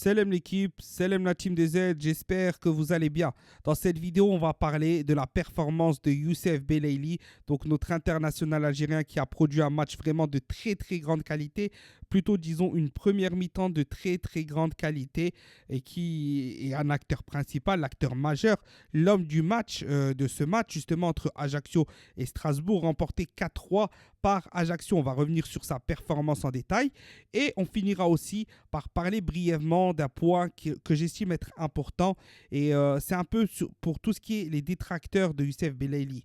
Salam l'équipe, salam la team des Z, j'espère que vous allez bien. Dans cette vidéo, on va parler de la performance de Youssef Belaili, donc notre international algérien qui a produit un match vraiment de très grande qualité, plutôt disons une première mi-temps de très grande qualité et qui est un acteur principal, l'acteur majeur, l'homme du match, de ce match justement entre Ajaccio et Strasbourg, remporté 4-3 par Ajaccio. On va revenir sur sa performance en détail et on finira aussi par parler brièvement d'un point que j'estime être important et c'est un peu pour tout ce qui est les détracteurs de Youssef Belaili.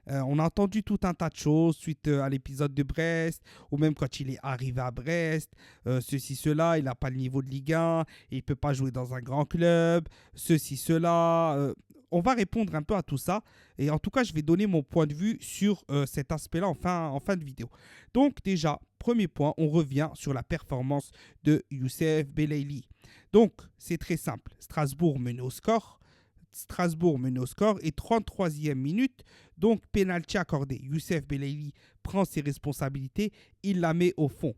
On a entendu tout un tas de choses suite à l'épisode de Brest, ou même quand il est arrivé à Brest, ceci, cela, il n'a pas le niveau de Ligue 1, il ne peut pas jouer dans un grand club, ceci, cela. On va répondre un peu à tout ça, et en tout cas, je vais donner mon point de vue sur cet aspect-là en fin de vidéo. Donc déjà, premier point, on revient sur la performance de Youssef Belaili. Donc, c'est très simple, Strasbourg menait au score. Et 33e minute, donc pénalty accordé. Youssef Belaili prend ses responsabilités, il la met au fond.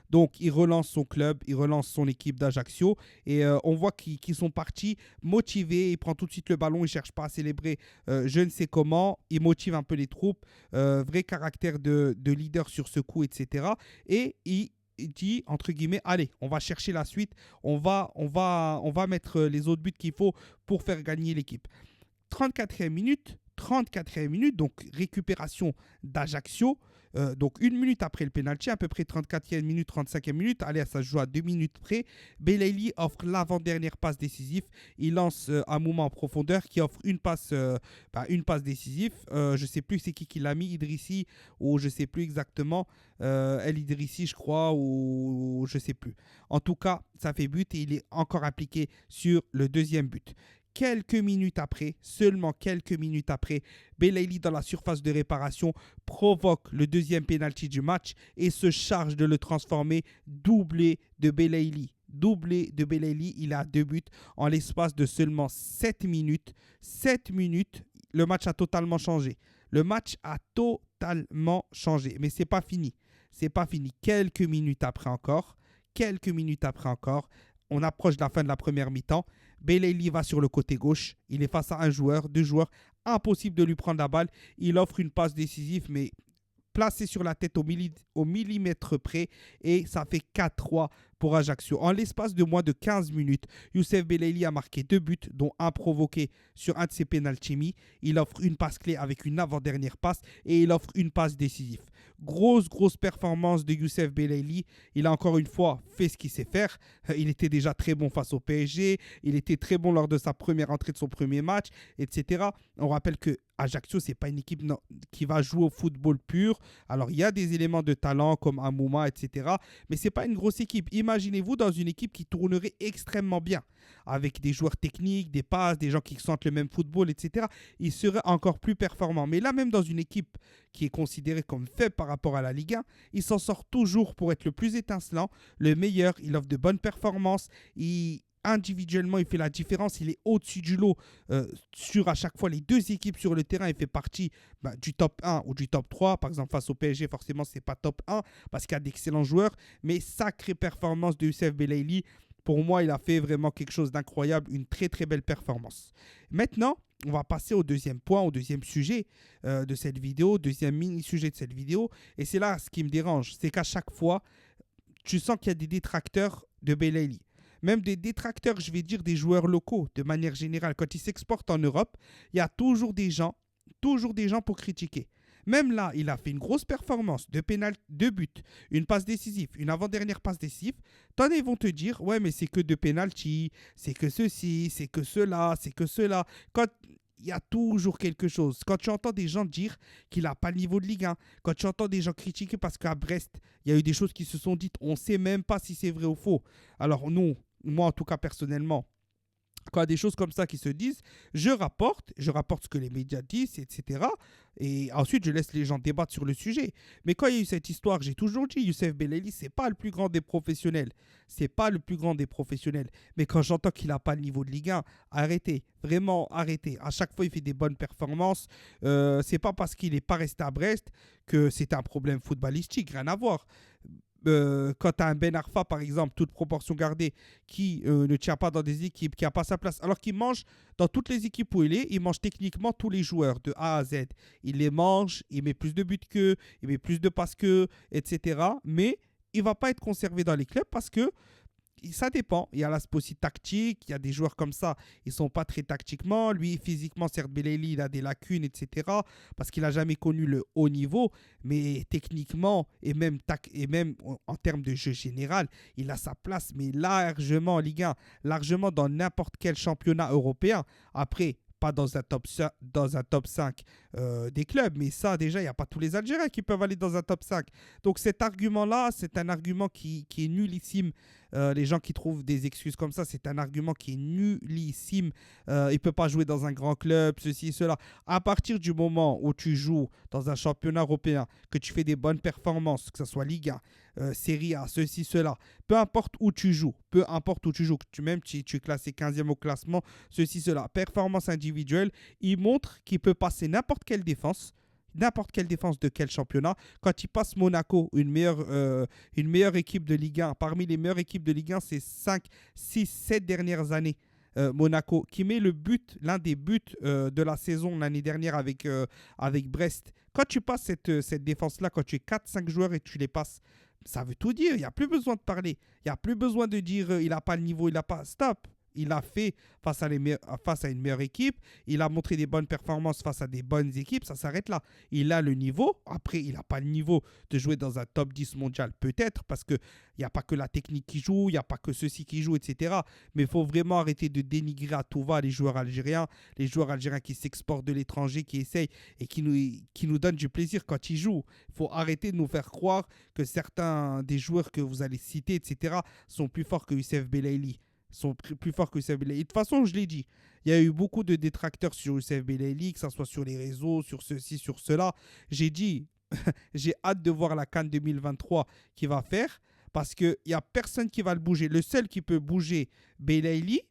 Donc il relance son club, il relance son équipe d'Ajaccio et on voit qu'ils sont partis motivés. Il prend tout de suite le ballon, il ne cherche pas à célébrer je ne sais comment, il motive un peu les troupes, vrai caractère de leader sur ce coup, etc. Et il dit entre guillemets allez, on va chercher la suite, on va mettre les autres buts qu'il faut pour faire gagner l'équipe. 34e minute, donc récupération d'Ajaccio. Donc une minute après le pénalty, à peu près 34e minute, 35e minute, allez, ça se joue à 2 minutes près. Belaili offre l'avant-dernière passe décisive. Il lance Amouma en profondeur qui offre une passe décisive. Je ne sais plus c'est qui l'a mis, Idrissi ou je ne sais plus exactement. El Idrissi, je crois, ou je ne sais plus. En tout cas, ça fait but et il est encore impliqué sur le deuxième but. Seulement quelques minutes après, Belaili dans la surface de réparation provoque le deuxième pénalty du match et se charge de le transformer. Doublé de Belaili, il a 2 buts en l'espace de seulement 7 minutes. 7 minutes, le match a totalement changé. Mais c'est pas fini. Quelques minutes après encore, on approche de la fin de la première mi-temps. Belaili va sur le côté gauche. Il est face à deux joueurs. Impossible de lui prendre la balle. Il offre une passe décisive, mais placée sur la tête au millimètre près. Et ça fait 4-3 pour Ajaccio. En l'espace de moins de 15 minutes, Youssef Belaili a marqué 2 buts, dont un provoqué sur un de ses pénaltys. Il offre une passe clé avec une avant-dernière passe et il offre une passe décisive. Grosse performance de Youssef Belaili. Il a encore une fois fait ce qu'il sait faire. Il était déjà très bon face au PSG. Il était très bon lors de sa première entrée de son premier match, etc. On rappelle que Ajaccio, ce n'est pas une équipe qui va jouer au football pur. Alors, il y a des éléments de talent comme Amouma, etc. Mais ce n'est pas une grosse équipe. Imaginez-vous dans une équipe qui tournerait extrêmement bien, avec des joueurs techniques, des passes, des gens qui sentent le même football, etc. Il serait encore plus performant. Mais là, même dans une équipe qui est considérée comme faible par rapport à la Ligue 1, il s'en sort toujours pour être le plus étincelant, le meilleur. Il offre de bonnes performances. Individuellement, il fait la différence. Il est au-dessus du lot sur à chaque fois les deux équipes sur le terrain. Il fait partie du top 1 ou du top 3. Par exemple, face au PSG, forcément, ce n'est pas top 1 parce qu'il y a d'excellents joueurs. Mais sacrée performance de Youssef Belaili. Pour moi, il a fait vraiment quelque chose d'incroyable. Une très belle performance. Maintenant, on va passer au deuxième point, au deuxième sujet de cette vidéo, deuxième mini-sujet de cette vidéo. Et c'est là ce qui me dérange. C'est qu'à chaque fois, tu sens qu'il y a des détracteurs de Belaili. Même des détracteurs, je vais dire des joueurs locaux, de manière générale. Quand ils s'exportent en Europe, il y a toujours des gens pour critiquer. Même là, il a fait une grosse performance, 2 buts, une passe décisive, une avant-dernière passe décisive. T'en as, ils vont te dire, ouais, mais c'est que 2 pénaltys, c'est que ceci, c'est que cela, c'est que cela. Quand il y a toujours quelque chose. Quand tu entends des gens dire qu'il n'a pas le niveau de Ligue 1, quand tu entends des gens critiquer parce qu'à Brest, il y a eu des choses qui se sont dites, on ne sait même pas si c'est vrai ou faux. Alors non, moi en tout cas personnellement, quand il y a des choses comme ça qui se disent, je rapporte ce que les médias disent, etc. Et ensuite, je laisse les gens débattre sur le sujet. Mais quand il y a eu cette histoire, j'ai toujours dit, Youssef Belaili, c'est pas le plus grand des professionnels. Mais quand j'entends qu'il n'a pas le niveau de Ligue 1, arrêtez. Vraiment, arrêtez. À chaque fois, il fait des bonnes performances. C'est pas parce qu'il n'est pas resté à Brest que c'est un problème footballistique. Rien à voir. quand tu as un Ben Arfa, par exemple, toute proportion gardée, qui ne tient pas dans des équipes, qui n'a pas sa place, alors qu'il mange dans toutes les équipes où il mange techniquement tous les joueurs de A à Z. Il les mange, il met plus de buts qu'eux, il met plus de passes qu'eux, etc. Mais il ne va pas être conservé dans les clubs parce que ça dépend. Il y a l'aspect aussi tactique. Il y a des joueurs comme ça, ils sont pas très tactiquement. Lui, physiquement, certes, Belaïli, il a des lacunes, etc. Parce qu'il n'a jamais connu le haut niveau. Mais techniquement, et même en termes de jeu général, il a sa place, mais largement en Ligue 1, largement dans n'importe quel championnat européen. Après, pas dans un top 5 des clubs, mais ça, déjà, il n'y a pas tous les Algériens qui peuvent aller dans un top 5. Donc cet argument-là, c'est un argument qui est nullissime. Les gens qui trouvent des excuses comme ça, c'est un argument qui est nullissime. Il ne peut pas jouer dans un grand club, ceci, cela. À partir du moment où tu joues dans un championnat européen, que tu fais des bonnes performances, que ce soit Ligue 1, Serie A, ceci, cela, peu importe où tu joues, tu es classé 15e au classement, ceci, cela, performance individuelle, il montre qu'il peut passer n'importe quelle défense de quel championnat. Quand il passe Monaco, une meilleure équipe de Ligue 1, parmi les meilleures équipes de Ligue 1 ces 5, 6, 7 dernières années, Monaco, qui met l'un des buts de la saison l'année dernière avec Brest. Quand tu passes cette défense-là, quand tu es 4-5 joueurs et tu les passes, ça veut tout dire. Il n'y a plus besoin de parler. Il n'y a plus besoin de dire il n'a pas le niveau, il n'a pas. Stop. Il a fait face à une meilleure équipe. Il a montré des bonnes performances face à des bonnes équipes. Ça s'arrête là. Il a le niveau. Après, il n'a pas le niveau de jouer dans un top 10 mondial, peut-être, parce qu'il n'y a pas que la technique qui joue, il n'y a pas que ceci qui joue, etc. Mais il faut vraiment arrêter de dénigrer à tout va les joueurs algériens qui s'exportent de l'étranger, qui essayent et qui nous donnent du plaisir quand ils jouent. Il faut arrêter de nous faire croire que certains des joueurs que vous allez citer, etc., sont plus forts que Youssef Belaïli. Sont plus forts que Youssef Belaïli. De toute façon, je l'ai dit, il y a eu beaucoup de détracteurs sur Youssef Belaïli, que ce soit sur les réseaux, sur ceci, sur cela. J'ai dit, j'ai hâte de voir la CAN 2023 qu'il va faire, parce qu'il n'y a personne qui va le bouger. Le seul qui peut bouger Belaïli,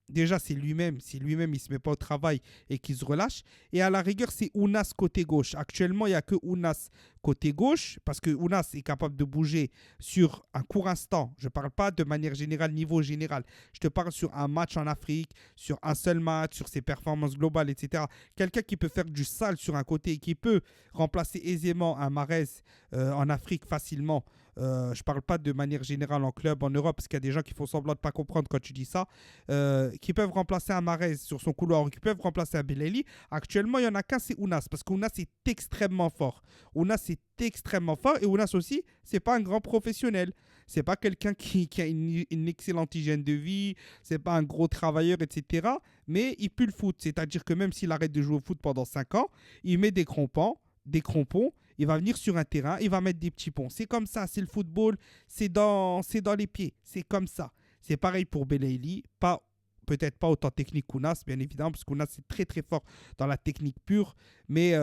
déjà, c'est lui-même. Si lui-même, il ne se met pas au travail et qu'il se relâche. Et à la rigueur, c'est Ounas côté gauche. Actuellement, il n'y a que Ounas côté gauche parce que Ounas est capable de bouger sur un court instant. Je ne parle pas de manière générale, niveau général. Je te parle sur un match en Afrique, sur un seul match, sur ses performances globales, etc. Quelqu'un qui peut faire du sale sur un côté et qui peut remplacer aisément un Mahrez en Afrique facilement. Je ne parle pas de manière générale en club, en Europe, parce qu'il y a des gens qui font semblant de ne pas comprendre quand tu dis ça, qui peuvent remplacer un Mahrez sur son couloir ou qui peuvent remplacer un Belaïli. Actuellement, il n'y en a qu'un, c'est Ounas, parce qu'Ounas est extrêmement fort. Ounas est extrêmement fort et Ounas aussi, c'est pas un grand professionnel. C'est pas quelqu'un qui a une excellente hygiène de vie, c'est pas un gros travailleur, etc. Mais il pue le foot, c'est-à-dire que même s'il arrête de jouer au foot pendant 5 ans, il met des crampons, il va venir sur un terrain, il va mettre des petits ponts. C'est comme ça, c'est le football, c'est dans les pieds, c'est comme ça. C'est pareil pour Belaïli, peut-être pas autant technique qu'Ounas, bien évidemment, parce qu'Ounas c'est très très fort dans la technique pure, mais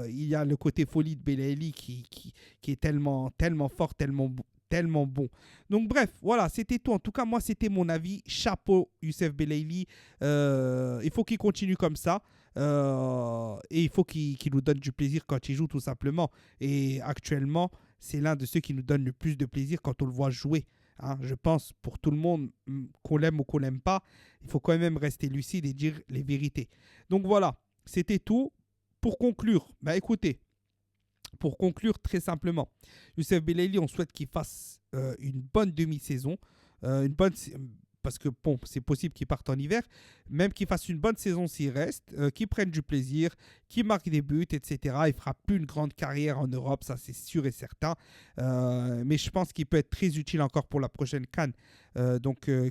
il y a le côté folie de Belaïli qui est tellement fort, tellement bon. Donc bref, voilà, c'était tout. En tout cas, moi, c'était mon avis. Chapeau, Youssef Belaïli. Il faut qu'il continue comme ça. Et il faut qu'il nous donne du plaisir quand il joue, tout simplement. Et actuellement, c'est l'un de ceux qui nous donne le plus de plaisir quand on le voit jouer. Hein, je pense pour tout le monde, qu'on l'aime ou qu'on l'aime pas, il faut quand même rester lucide et dire les vérités. Donc voilà, c'était tout. Pour conclure, écoutez, très simplement, Youssef Belaïli, on souhaite qu'il fasse une bonne demi-saison, parce que bon, c'est possible qu'il parte en hiver, même qu'il fasse une bonne saison s'il reste, qu'il prenne du plaisir, qu'il marque des buts, etc. Il fera plus une grande carrière en Europe, ça c'est sûr et certain. Mais je pense qu'il peut être très utile encore pour la prochaine CAN,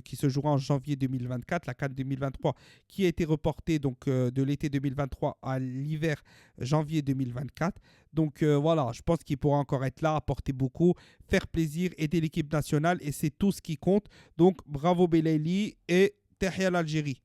qui se jouera en janvier 2024, la CAN 2023, qui a été reportée de l'été 2023 à l'hiver janvier 2024. Donc voilà, je pense qu'il pourra encore être là, apporter beaucoup, faire plaisir, aider l'équipe nationale et c'est tout ce qui compte. Donc bravo Belaïli et Tahia l'Algérie.